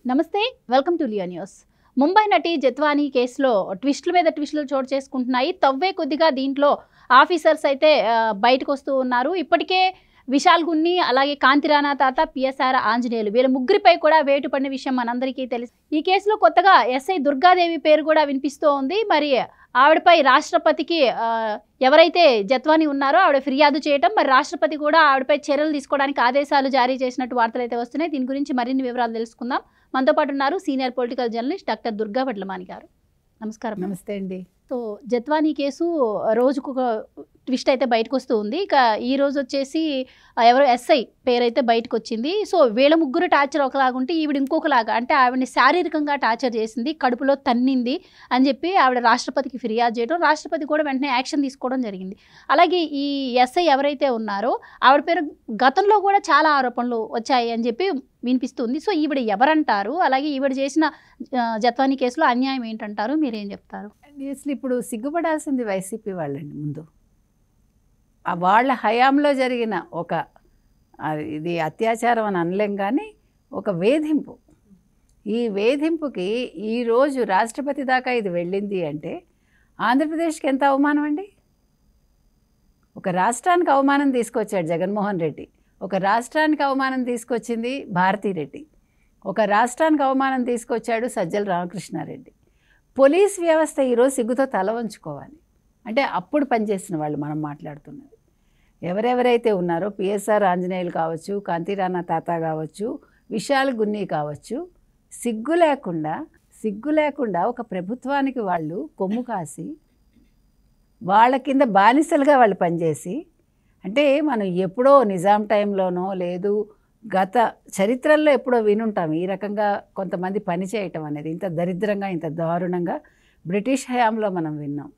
నమస్తే, welcome to Leo news. Mumbai నటి జత్వానీ కేసులో ట్విస్టుల మీద ట్విస్టులు చోటు చేసుకుంటున్నాయి. తవ్వే కొద్దిగా దీంట్లో ఆఫీసర్స్ అయితే బయటకు వస్తూ ఉన్నారు. ఇప్పటికే విశాల్ గున్ని, అలాగే కాంతిరాణా తాత, పిఎస్ఆర్ ఆంజనేయులు వీళ్ళ ముగ్గురిపై కూడా వేటు పడిన విషయం మనందరికీ తెలుసు. ఈ కేసులో కొత్తగా ఎస్ఐ దుర్గాదేవి పేరు కూడా వినిపిస్తూ ఉంది. మరి ఆవిడపై రాష్ట్రపతికి ఎవరైతే జత్వానీ ఉన్నారో ఆవిడ ఫిర్యాదు చేయటం, మరి రాష్ట్రపతి కూడా ఆవిడపై చర్యలు తీసుకోవడానికి ఆదేశాలు జారీ చేసినట్టు వార్తలు అయితే వస్తున్నాయి. దీని గురించి మరిన్ని వివరాలు తెలుసుకుందాం. మనతో పాటు ఉన్నారు senior political journalist doctor Durga Vadlamani గారు. నమస్కారం. నమస్తే అండి. సో జత్వానీ కేసు రోజుకు ఒక ట్విస్ట్ అయితే బయటకు వస్తూ ఉంది. ఇక ఈ రోజు వచ్చేసి ఎవరో ఎస్ఐ పేరైతే బయటకు వచ్చింది. సో వీళ్ళ ముగ్గురు టార్చర్ ఒకలాగుంటే ఈవిడ ఇంకొకలాగా, అంటే ఆవిడని శారీరకంగా టార్చర్ చేసింది, కడుపులో తన్నింది అని చెప్పి ఆవిడ రాష్ట్రపతికి ఫిర్యాదు చేయడం, రాష్ట్రపతి కూడా వెంటనే యాక్షన్ తీసుకోవడం జరిగింది. అలాగే ఈ ఎస్ఐ ఎవరైతే ఉన్నారో ఆవిడ పేరు గతంలో కూడా చాలా ఆరోపణలు వచ్చాయి అని చెప్పి వినిపిస్తుంది. సో ఈవిడ ఎవరంటారు, అలాగే ఈవిడ చేసిన జత్వానీ కేసులో అన్యాయం ఏంటంటారు, మీరేం చెప్తారు? అసలు ఇప్పుడు సిగ్గుపడాల్సింది వైసీపీ వాళ్ళండి. ముందు వాళ్ళ హయాంలో జరిగిన ఒక ఇది అత్యాచారం అని అనలేం, కానీ ఒక వేధింపు. ఈ వేధింపుకి ఈరోజు రాష్ట్రపతి దాకా ఇది వెళ్ళింది అంటే ఆంధ్రప్రదేశ్కి ఎంత అవమానం అండి. ఒక రాష్ట్రానికి అవమానం తీసుకొచ్చాడు జగన్మోహన్ రెడ్డి, ఒక రాష్ట్రానికి అవమానం తీసుకొచ్చింది భారతీరెడ్డి, ఒక రాష్ట్రానికి అవమానం తీసుకొచ్చాడు సజ్జల రామకృష్ణారెడ్డి. పోలీస్ వ్యవస్థ ఈరోజు సిగ్గుతో తల వంచుకోవాలి. అంటే అప్పుడు పనిచేసిన వాళ్ళు మనం మాట్లాడుతున్నది. ఎవరెవరైతే ఉన్నారో పిఎస్ఆర్ ఆంజనేయులు కావచ్చు, కాంతిరాణా తాత కావచ్చు, విశాల్ గున్ని కావచ్చు, సిగ్గు లేకుండా ఒక ప్రభుత్వానికి వాళ్ళు కొమ్ము కాసి వాళ్ళ కింద బానిసలుగా వాళ్ళు పనిచేసి, అంటే మనం ఎప్పుడో నిజాం టైంలోనో లేదు గత చరిత్రల్లో ఎప్పుడో వినుంటాం ఈ రకంగా కొంతమంది పని చేయటం అనేది. ఇంత దరిద్రంగా, ఇంత దారుణంగా బ్రిటిష్ హయాంలో మనం విన్నాం.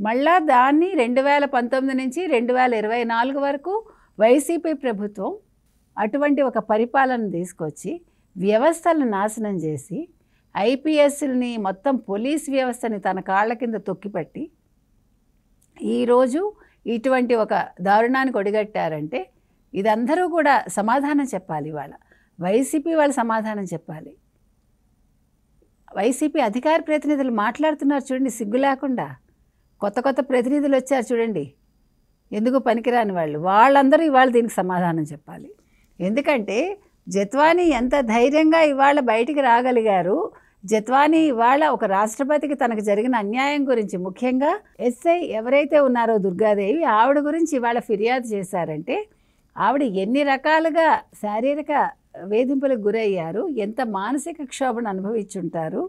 మళ్ళా దాన్ని 2019 నుంచి 2024 వరకు వైసీపీ ప్రభుత్వం అటువంటి ఒక పరిపాలన తీసుకొచ్చి వ్యవస్థలను నాశనం చేసి ఐపీఎస్ని మొత్తం పోలీస్ వ్యవస్థని తన కాళ్ళ కింద తొక్కిపెట్టి ఈరోజు ఇటువంటి ఒక దారుణానికి ఒడిగట్టారంటే ఇదందరూ కూడా సమాధానం చెప్పాలి. ఇవాళ వైసీపీ వాళ్ళు సమాధానం చెప్పాలి. వైసీపీ అధికార ప్రతినిధులు మాట్లాడుతున్నారు చూడండి, సిగ్గు లేకుండా. కొత్త ప్రతినిధులు వచ్చారు చూడండి, ఎందుకు పనికిరాని వాళ్ళు, వాళ్ళందరూ ఇవాళ దీనికి సమాధానం చెప్పాలి. ఎందుకంటే జత్వానీ ఎంత ధైర్యంగా ఇవాళ బయటికి రాగలిగారు. జత్వానీ ఇవాళ ఒక రాష్ట్రపతికి తనకు జరిగిన అన్యాయం గురించి, ముఖ్యంగా ఎస్ఐ ఎవరైతే ఉన్నారో దుర్గాదేవి, ఆవిడ గురించి ఇవాళ ఫిర్యాదు చేశారంటే ఆవిడ ఎన్ని రకాలుగా శారీరక వేధింపులకు గురయ్యారు, ఎంత మానసిక క్షోభను అనుభవించుంటారు.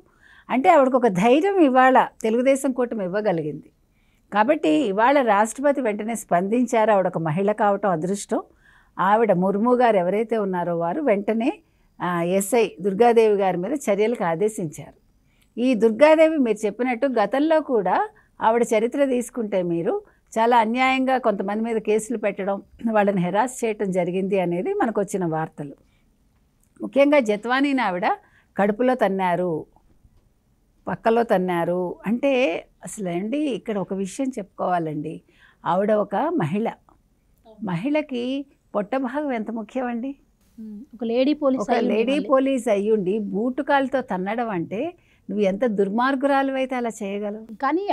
అంటే ఆవిడకు ఒక ధైర్యం ఇవాళ తెలుగుదేశం కూటమి ఇవ్వగలిగింది. కాబట్టి ఇవాళ రాష్ట్రపతి వెంటనే స్పందించారు. ఆవిడ ఒక మహిళ కావటం అదృష్టం. ఆవిడ ముర్ము గారు ఎవరైతే ఉన్నారో వారు వెంటనే ఎస్ఐ దుర్గాదేవి గారి మీద చర్యలకు ఆదేశించారు. ఈ దుర్గాదేవి మీరు చెప్పినట్టు గతంలో కూడా ఆవిడ చరిత్ర తీసుకుంటే మీరు చాలా అన్యాయంగా కొంతమంది మీద కేసులు పెట్టడం, వాళ్ళని హెరాస్ చేయటం జరిగింది అనేది మనకు వచ్చిన వార్తలు. ముఖ్యంగా జత్వానీని ఆవిడ కడుపులో తన్నారు, పక్కలో తన్నారు. అంటే అసలు అండి ఇక్కడ ఒక విషయం చెప్పుకోవాలండి. ఆవిడ ఒక మహిళకి పొట్ట భాగం ఎంత ముఖ్యమండి. ఒక లేడీ పోలీస్ అయ్యుండి బూటుకాలతో తన్నడం అంటే నువ్వు ఎంత దుర్మార్గురాలు అయితే అలా చేయగలవు. కానీ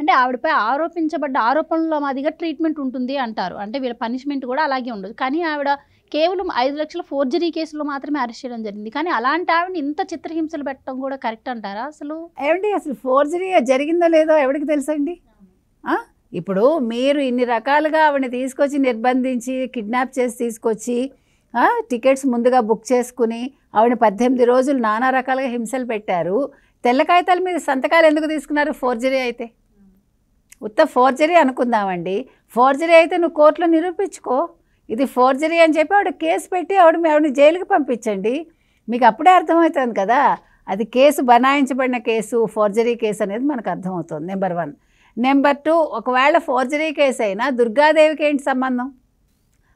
అంటే ఆవిడపై ఆరోపించబడ్డ ఆరోపణల మాదిగా ట్రీట్మెంట్ ఉంటుంది అంటారు. అంటే వీళ్ళ పనిష్మెంట్ కూడా అలాగే ఉండదు. కానీ ఆవిడ కేవలం 5 లక్షల ఫోర్జరీ కేసులో మాత్రమే అరెస్ట్ చేయడం జరిగింది. కానీ అలాంటి ఆవిడని ఇంత చిత్రహింసలు పెట్టడం కూడా కరెక్ట్ అంటారా? అసలు ఫోర్జరీ జరిగిందో లేదో ఎవరికి తెలుసండి. ఇప్పుడు మీరు ఇన్ని రకాలుగా ఆవిడని తీసుకొచ్చి నిర్బంధించి కిడ్నాప్ చేసి తీసుకొచ్చి టికెట్స్ ముందుగా బుక్ చేసుకుని ఆవిడ 18 రోజులు నానా రకాలుగా హింసలు పెట్టారు. తెల్ల కాగితాల మీద సంతకాలు ఎందుకు తీసుకున్నారు? ఫోర్జరీ అయితే ఉత్త ఫోర్జరీ అనుకుందామండి. ఫోర్జరీ అయితే నువ్వు కోర్టులో నిరూపించుకో, ఇది ఫోర్జరీ అని చెప్పి ఆవిడ కేసు పెట్టి ఆవిడని జైలుకి పంపించండి. మీకు అప్పుడే అర్థమవుతుంది కదా అది కేసు బనాయించబడిన కేసు, ఫోర్జరీ కేసు అనేది మనకు అర్థమవుతుంది. నెంబర్ 1. నెంబర్ 2, ఒకవేళ ఫోర్జరీ కేసు అయినా దుర్గాదేవికి ఏంటి సంబంధం?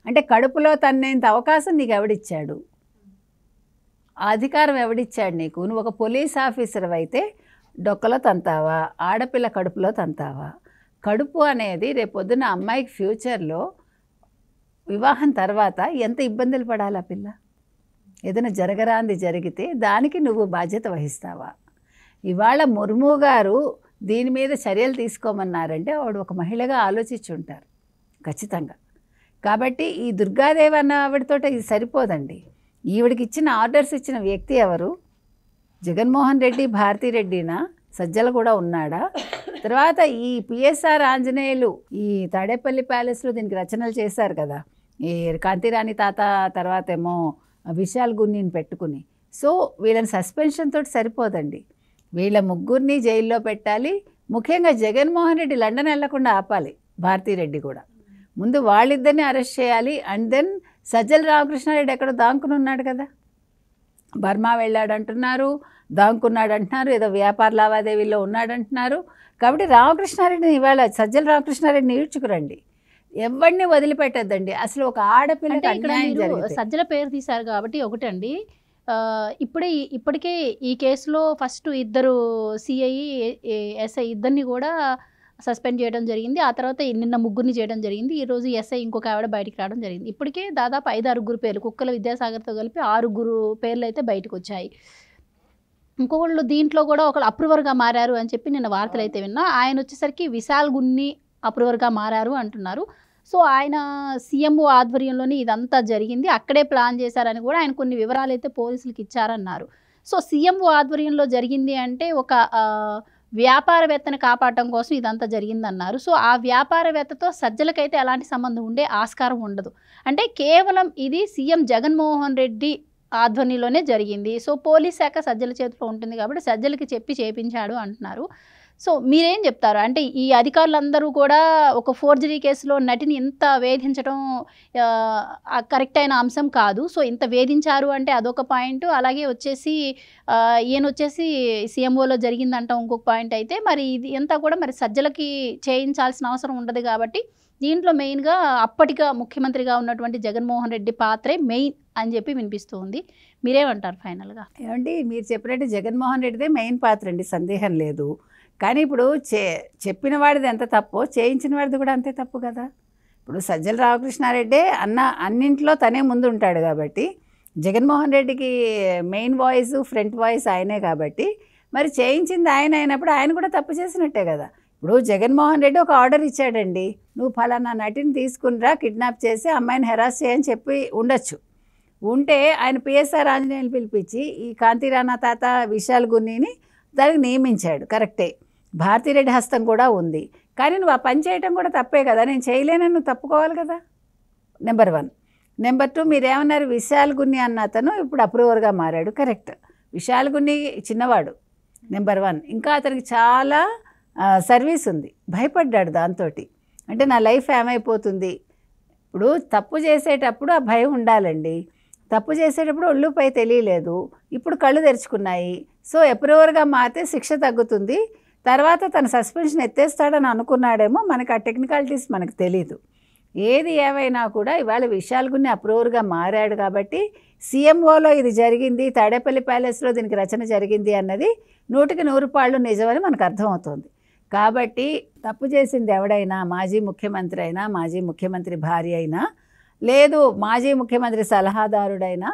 అంటే కడుపులో తన్నేంత అవకాశం నీకు ఎవడిచ్చాడు? ఆ అధికారం ఎవడిచ్చాడు నీకు? నువ్వు ఒక పోలీస్ ఆఫీసర్ అయితే డొక్కలో తంతావా, ఆడపిల్ల కడుపులో తంతావా? కడుపు అనేది రేపొద్దున అమ్మాయికి ఫ్యూచర్లో వివాహం తర్వాత ఎంత ఇబ్బందులు పడాలి ఆ పిల్ల. ఏదైనా జరగరాంది జరిగితే దానికి నువ్వు బాధ్యత వహిస్తావా? ఇవాళ ముర్ము గారు దీని మీద చర్యలు తీసుకోమన్నారంటే ఆవిడ ఒక మహిళగా ఆలోచించి ఉంటారు ఖచ్చితంగా. కాబట్టి ఈ దుర్గాదేవి అన్న ఆవిడతో ఇది సరిపోదండి. ఈవిడికి ఇచ్చిన ఆర్డర్స్ ఇచ్చిన వ్యక్తి ఎవరు? జగన్మోహన్ రెడ్డి, భారతిరెడ్డినా? సజ్జల కూడా ఉన్నాడా? తర్వాత ఈ పిఎస్ఆర్ ఆంజనేయులు ఈ తాడేపల్లి ప్యాలెస్లో దీనికి రచనలు చేశారు కదా, ఈ కాంతిరాణి తాత తర్వాత ఏమో విశాల్ గున్నీని పెట్టుకుని. సో వీళ్ళని సస్పెన్షన్ తోటి సరిపోదండి, వీళ్ళ ముగ్గురిని జైల్లో పెట్టాలి. ముఖ్యంగా జగన్మోహన్ రెడ్డి లండన్ వెళ్లకుండా ఆపాలి, భారతిరెడ్డి కూడా. ముందు వాళ్ళిద్దరిని అరెస్ట్ చేయాలి. అండ్ దెన్ సజ్జల రామకృష్ణారెడ్డి ఎక్కడో దాంకుని ఉన్నాడు కదా, బర్మా వెళ్ళాడు అంటున్నారు, దాంకున్నాడు అంటున్నారు, ఏదో వ్యాపార లావాదేవీల్లో ఉన్నాడు అంటున్నారు. కాబట్టి రామకృష్ణారెడ్డిని ఇవాళ సజ్జల రామకృష్ణారెడ్డిని ఈడ్చుకురండి, ఎవరిని వదిలిపెట్టద్దండి. అసలు ఒక ఆడపిల్లకి అన్యాయం జరిగితే. సజ్జల పేరు తీశారు కాబట్టి ఒకటండి, ఇప్పటికే ఈ కేసులో ఫస్ట్ ఇద్దరు సిఐ ఎస్ఐ ఇద్దరిని కూడా సస్పెండ్ చేయడం జరిగింది. ఆ తర్వాత నిన్న ముగ్గురిని చేయడం జరిగింది. ఈరోజు ఎస్ఐ ఇంకొక ఆవిడ బయటికి రావడం జరిగింది. ఇప్పటికే దాదాపు 5-6 పేర్లు, కుక్కల విద్యాసాగర్తో కలిపి 6 పేర్లు అయితే బయటకు వచ్చాయి. ఇంకొకళ్ళు దీంట్లో కూడా ఒకళ్ళు అప్రూవర్గా మారారు అని చెప్పి నిన్న వార్తలు అయితే విన్నా. ఆయన వచ్చేసరికి విశాల్ గున్ని అప్రూవర్గా మారారు అంటున్నారు. సో ఆయన సీఎంఓ ఆధ్వర్యంలోనే ఇదంతా జరిగింది, అక్కడే ప్లాన్ చేశారని కూడా ఆయన కొన్ని వివరాలు అయితే పోలీసులకు ఇచ్చారన్నారు. సో సీఎంఓ ఆధ్వర్యంలో జరిగింది అంటే ఒక వ్యాపారవేత్తని కాపాడటం కోసం ఇదంతా జరిగిందన్నారు. సో ఆ వ్యాపారవేత్తతో సజ్జలకైతే ఎలాంటి సంబంధం ఉండే ఆస్కారం ఉండదు. అంటే కేవలం ఇది సీఎం జగన్మోహన్ రెడ్డి ఆధ్వర్యంలోనే జరిగింది. సో పోలీస్ శాఖ సజ్జల చేతిలో ఉంటుంది కాబట్టి సజ్జలకి చెప్పి చేయించాడు అంటున్నారు. సో మీరేం చెప్తారు? అంటే ఈ అధికారులందరూ కూడా ఒక ఫోర్జరీ కేసులో నటిని ఇంత వేధించడం కరెక్ట్ అయిన అంశం కాదు. సో ఇంత వేధించారు అంటే అదొక పాయింట్, అలాగే వచ్చేసి ఈయన వచ్చేసి సీఎంఓలో జరిగిందంటాం ఇంకొక పాయింట్. అయితే మరి ఇది అంతా కూడా మరి సజ్జలకి చేయించాల్సిన అవసరం ఉండదు కాబట్టి దీంట్లో మెయిన్గా అప్పటిగా ముఖ్యమంత్రిగా ఉన్నటువంటి జగన్మోహన్ రెడ్డి పాత్రే మెయిన్ అని చెప్పి వినిపిస్తూ ఉంది. మీరేమంటారు ఫైనల్గా? ఏమండి, మీరు చెప్పినట్టు జగన్మోహన్ రెడ్డిదే మెయిన్ పాత్ర అండి, సందేహం లేదు. కానీ ఇప్పుడు చెప్పిన వాడిది ఎంత తప్పో చేయించిన వాడిది కూడా అంతే తప్పు కదా. ఇప్పుడు సజ్జల రామకృష్ణారెడ్డి అన్నింట్లో తనే ముందు ఉంటాడు కాబట్టి, జగన్మోహన్ రెడ్డికి మెయిన్ వాయిస్ ఫ్రంట్ వాయిస్ ఆయనే కాబట్టి మరి చేయించింది ఆయన అయినప్పుడు ఆయన కూడా తప్పు చేసినట్టే కదా. ఇప్పుడు జగన్మోహన్ రెడ్డి ఒక ఆర్డర్ ఇచ్చాడండి, నువ్వు ఫలానా నటిని తీసుకునిరా, కిడ్నాప్ చేసి అమ్మాయిని హెరాస్ చేయని చెప్పి ఉండొచ్చు. ఉంటే ఆయన పిఎస్ఆర్ ఆంజనేయులు పిలిపించి ఈ కాంతిరాణా తాత విశాల్ గున్నీని దానికి నియమించాడు, కరెక్టే. భారతిరెడ్డి హస్తం కూడా ఉంది. కానీ నువ్వు ఆ పని చేయటం కూడా తప్పే కదా, నేను చేయలేనని నువ్వు తప్పుకోవాలి కదా, నెంబర్ 1. నెంబర్ 2, మీరేమన్నారు, విశాల్ గున్ని అన్న అతను ఇప్పుడు అప్రూవర్గా మారాడు, కరెక్ట్. విశాల్ గున్ని చిన్నవాడు, నెంబర్ 1. ఇంకా అతనికి చాలా సర్వీస్ ఉంది, భయపడ్డాడు దాంతో. అంటే నా లైఫ్ ఏమైపోతుంది. ఇప్పుడు తప్పు చేసేటప్పుడు ఆ భయం ఉండాలండి. తప్పు చేసేటప్పుడు ఒళ్ళుపై తెలియలేదు, ఇప్పుడు కళ్ళు తెరుచుకున్నాయి. సో అప్రూవర్గా మారితే శిక్ష తగ్గుతుంది, తర్వాత తన సస్పెన్షన్ ఎత్తేస్తాడని అనుకున్నాడేమో, మనకు ఆ టెక్నికాలిటీస్ మనకు తెలీదు. ఏది ఏమైనా కూడా ఇవాళ విశాల్ గున్ని అప్రూవర్గా మారాడు కాబట్టి సీఎంఓలో ఇది జరిగింది, తాడేపల్లి ప్యాలెస్లో దీనికి రచన జరిగింది అన్నది 100కి 100 పాళ్ళు నిజమని మనకు అర్థమవుతుంది. కాబట్టి తప్పు చేసింది ఎవడైనా, మాజీ ముఖ్యమంత్రి అయినా, మాజీ ముఖ్యమంత్రి భార్య అయినా, లేదు మాజీ ముఖ్యమంత్రి సలహాదారుడైనా,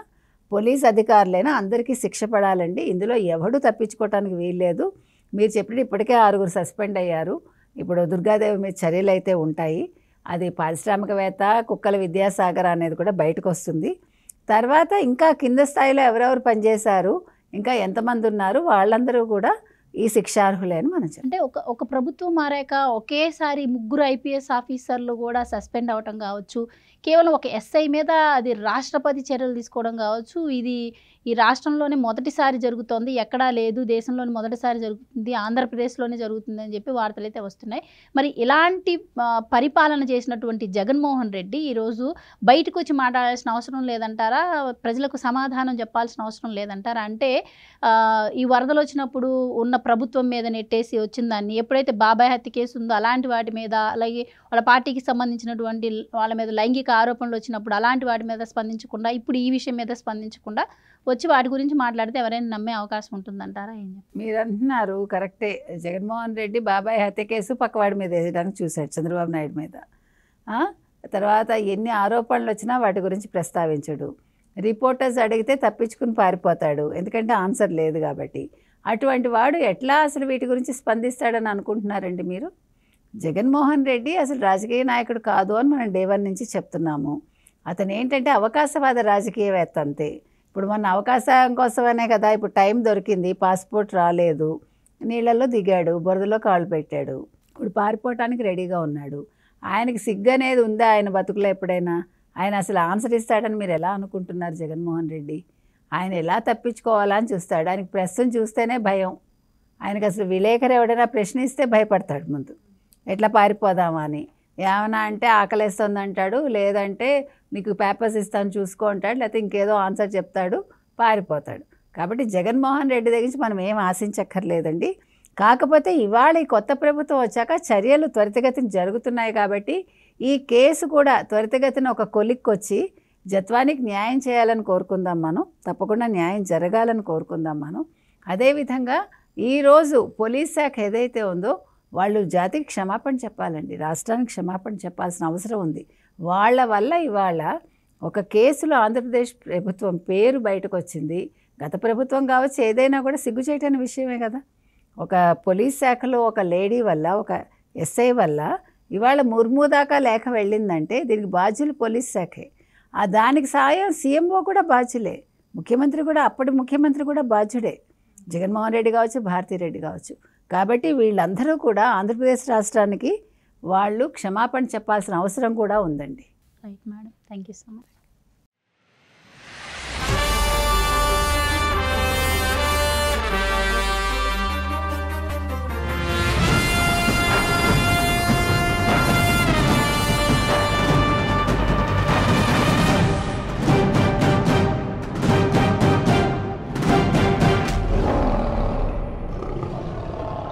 పోలీస్ అధికారులైనా అందరికీ శిక్ష పడాలండి. ఇందులో ఎవడు తప్పించుకోవటానికి వీల్లేదు. మీరు చెప్పినట్టు ఇప్పటికే 6 సస్పెండ్ అయ్యారు. ఇప్పుడు దుర్గాదేవి మీద చర్యలు అయితే ఉంటాయి. అది పారిశ్రామికవేత్త, కుక్కల విద్యాసాగర్ అనేది కూడా బయటకు వస్తుంది. తర్వాత ఇంకా కింద స్థాయిలో ఎవరెవరు పనిచేశారు, ఇంకా ఎంతమంది ఉన్నారు, వాళ్ళందరూ కూడా ఈ శిక్షార్హులే అని మనం చెప్పాలి. అంటే ఒక ప్రభుత్వం మారాక ఒకేసారి 3 ఐపీఎస్ ఆఫీసర్లు కూడా సస్పెండ్ అవ్వటం కావచ్చు, కేవలం ఒక ఎస్ఐ మీద అది రాష్ట్రపతి చర్యలు తీసుకోవడం కావచ్చు, ఇది ఈ రాష్ట్రంలోనే మొదటిసారి జరుగుతోంది, ఎక్కడా లేదు, దేశంలోనే మొదటిసారి జరుగుతుంది, ఆంధ్రప్రదేశ్లోనే జరుగుతుంది అని చెప్పి వార్తలు అయితే వస్తున్నాయి. మరి ఇలాంటి పరిపాలన చేసినటువంటి జగన్మోహన్ రెడ్డి ఈరోజు బయటకు వచ్చి మాట్లాడాల్సిన అవసరం లేదంటారా? ప్రజలకు సమాధానం చెప్పాల్సిన అవసరం లేదంటారా? అంటే ఈ వరదలు వచ్చినప్పుడు ఉన్న ప్రభుత్వం మీద నెట్టేసి వచ్చిన దాన్ని, ఎప్పుడైతే బాబాయ్ హత్య కేసు ఉందో అలాంటి వాటి మీద, అలాగే వాళ్ళ పార్టీకి సంబంధించినటువంటి వాళ్ళ మీద లైంగిక ఆరోపణలు వచ్చినప్పుడు అలాంటి వాటి మీద స్పందించకుండా, ఇప్పుడు ఈ విషయం మీద స్పందించకుండా వచ్చి వాటి గురించి మాట్లాడితే ఎవరైనా నమ్మే అవకాశం ఉంటుందంటారా? మీరు అంటున్నారు కరెక్టే. జగన్మోహన్ రెడ్డి బాబాయ్ హత్య కేసు పక్కవాడి మీద వేయడానికి చూశాడు, చంద్రబాబు నాయుడు మీద. తర్వాత ఎన్ని ఆరోపణలు వచ్చినా వాటి గురించి ప్రస్తావించడు. రిపోర్టర్స్ అడిగితే తప్పించుకుని పారిపోతాడు, ఎందుకంటే ఆన్సర్ లేదు కాబట్టి. అటువంటి వాడు ఎట్లా అసలు వీటి గురించి స్పందిస్తాడని అనుకుంటున్నారండి మీరు? జగన్మోహన్ రెడ్డి అసలు రాజకీయ నాయకుడు కాదు అని మనం డే 1 నుంచి చెప్తున్నాము. అతను ఏంటంటే అవకాశవాద రాజకీయవేత్త అంతే. ఇప్పుడు మన అవకాశం కోసమనే కదా, ఇప్పుడు టైం దొరికింది, పాస్పోర్ట్ రాలేదు, నీళ్ళల్లో దిగాడు, బురదలో కాళ్ళు పెట్టాడు, ఇప్పుడు పారిపోవటానికి రెడీగా ఉన్నాడు. ఆయనకి సిగ్గు అనేది ఉందా ఆయన బతుకులో ఎప్పుడైనా? ఆయన అసలు ఆన్సర్ ఇస్తాడని మీరు ఎలా అనుకుంటున్నారు? జగన్మోహన్ రెడ్డి ఆయన ఎలా తప్పించుకోవాలా అని చూస్తాడు. ఆయనకి ప్రశ్న చూస్తేనే భయం. ఆయనకు అసలు విలేకరు ఎవడైనా ప్రశ్నిస్తే భయపడతాడు ముందు, ఎట్లా పారిపోదామా అని. ఏమన్నా అంటే ఆకలేస్తుంది అంటాడు, లేదంటే నీకు పేపర్స్ ఇస్తాను చూసుకో అంటాడు, లేకపోతే ఇంకేదో ఆన్సర్ చెప్తాడు, పారిపోతాడు. కాబట్టి జగన్మోహన్ రెడ్డి దగ్గర నుంచి మనం ఏం ఆశించక్కర్లేదండి. కాకపోతే ఇవాళ ఈ కొత్త ప్రభుత్వం వచ్చాక చర్యలు త్వరితగతిన జరుగుతున్నాయి కాబట్టి ఈ కేసు కూడా త్వరితగతిన ఒక కొలిక్కొచ్చి జత్వానికి న్యాయం చేయాలని కోరుకుందాం మనం. తప్పకుండా న్యాయం జరగాలని కోరుకుందాం మనం. అదేవిధంగా ఈరోజు పోలీస్ శాఖ ఏదైతే ఉందో వాళ్ళు జాతికి క్షమాపణ చెప్పాలండి, రాష్ట్రానికి క్షమాపణ చెప్పాల్సిన అవసరం ఉంది. వాళ్ళ వల్ల ఇవాళ ఒక కేసులో ఆంధ్రప్రదేశ్ ప్రభుత్వం పేరు బయటకు వచ్చింది. గత ప్రభుత్వం కావచ్చు, ఏదైనా కూడా సిగ్గు చేయటని విషయమే కదా. ఒక పోలీస్ శాఖలో ఒక లేడీ వల్ల, ఒక ఎస్ఐ వల్ల ఇవాళ ముర్ము దాకా లేఖ వెళ్ళిందంటే దీనికి బాధ్యులు పోలీస్ శాఖే. దానికి సాయం సీఎంఓ కూడా బాధ్యులే, ముఖ్యమంత్రి కూడా, అప్పటి ముఖ్యమంత్రి కూడా బాధ్యుడే, జగన్మోహన్ రెడ్డి కావచ్చు, భారతిరెడ్డి కావచ్చు. కాబట్టి వీళ్ళందరూ కూడా ఆంధ్రప్రదేశ్ రాష్ట్రానికి వాళ్ళు క్షమాపణ చెప్పాల్సిన అవసరం కూడా ఉందండి. Right madam, thank you so much.